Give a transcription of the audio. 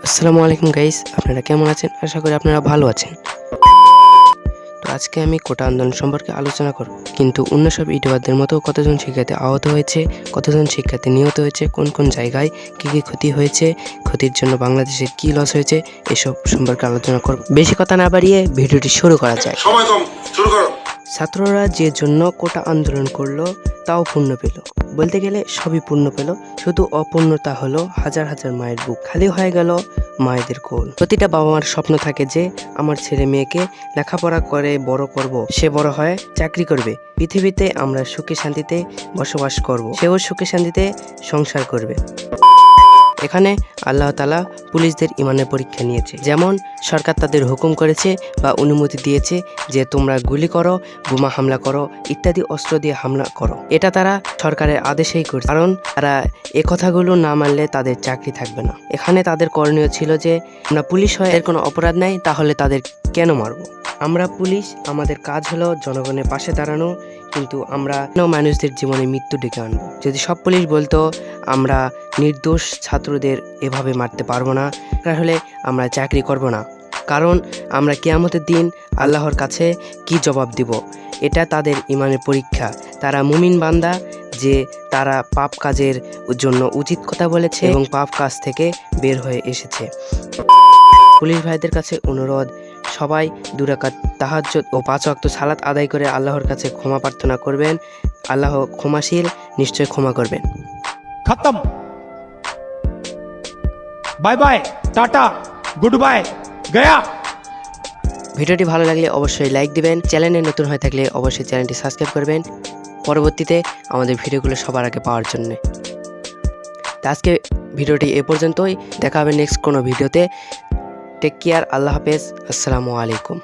আসসালামু আলাইকুম গাইস, আপনারা কেমন আছেন? আশা করি আপনারা ভালো আছেন। তো আজকে আমি কোটা আন্দোলন সম্পর্কে আলোচনা করব। কিন্তু অন্য সব ইউটিউবারদের মতো কতজন শিক্ষার্থী আহত হয়েছে, কতজন শিক্ষার্থী নিহত হয়েছে, কোন কোন জায়গায় কী কী ক্ষতি হয়েছে, ক্ষতির জন্য বাংলাদেশের কী লস হয়েছে, এসব সম্পর্কে আলোচনা করব। বেশি কথা না বাড়িয়ে ভিডিওটি শুরু করা যায়। সময় কম, শুরু করো। ছাত্ররা যে জন্য কোটা আন্দোলন করলো তাও পূর্ণ পেল, বলতে গেলে সবই পূর্ণ পেল। শুধু অপূর্ণতা হলো হাজার হাজার মায়ের বুক খালি হয়ে গেল, মায়েদের কোল। প্রতিটা বাবা মার স্বপ্ন থাকে যে আমার ছেলে মেয়েকে লেখাপড়া করে বড় করব, সে বড় হয় চাকরি করবে, পৃথিবীতে আমরা সুখে শান্তিতে বসবাস করব, সেও সুখে শান্তিতে সংসার করবে। এখানে আল্লাহ তাআলা পুলিশদের ইমানের পরীক্ষা নিয়েছে। যেমন সরকার তাদের হুকুম করেছে বা অনুমতি দিয়েছে যে তোমরা গুলি করো, বোমা হামলা করো, ইত্যাদি অস্ত্র দিয়ে হামলা করো। এটা তারা সরকারের আদেশেই করছে, কারণ তারা এ কথাগুলো না মানলে তাদের চাকরি থাকবে না। এখানে তাদের করণীয় ছিল যে আমরা পুলিশ হয়ে এর কোনো অপরাধ নাই, তাহলে তাদের কেন মারবো? আমরা পুলিশ, আমাদের কাজ হলো জনগণের পাশে দাঁড়ানো, কিন্তু আমরা মানুষদের জীবনে মৃত্যু ডেকে আনবো। যদি সব পুলিশ বলতো আমরা নির্দোষ ছাত্রদের এভাবে মারতে পারবো না, তাহলে আমরা চাকরি করব না, কারণ আমরা কিয়ামতের দিন আল্লাহর কাছে কি জবাব দিব। এটা তাদের ইমানের পরীক্ষা। তারা মুমিন বান্দা, যে তারা পাপ কাজের জন্য উচিত কথা বলেছে এবং পাপ কাজ থেকে বের হয়ে এসেছে। পুলিশ ভাইদের কাছে অনুরোধ, সবাই 2 রাকাত তাহাজ্জুদ ও 5 ওয়াক্ত সালাত আদায় করে আল্লাহর কাছে ক্ষমা প্রার্থনা করবেন। আল্লাহ ক্ষমাশীল, নিশ্চয় ক্ষমা করবেন। खत्म। Bye bye, tata, goodbye, गया। ভিডিওটি ভালো লাগলে অবশ্যই লাইক দিবেন, চ্যানেলে নতুন হয়ে থাকলে অবশ্যই চ্যানেলটি সাবস্ক্রাইব করবেন পরবর্তীতে আমাদের ভিডিওগুলো সবার আগে পাওয়ার জন্য। তো আজকে ভিডিওটি এ পর্যন্তই, দেখা হবে নেক্সট কোনো ভিডিওতে। টেক কেয়ার, আল্লাহ হাফেজ, আসসালামু আলাইকুম।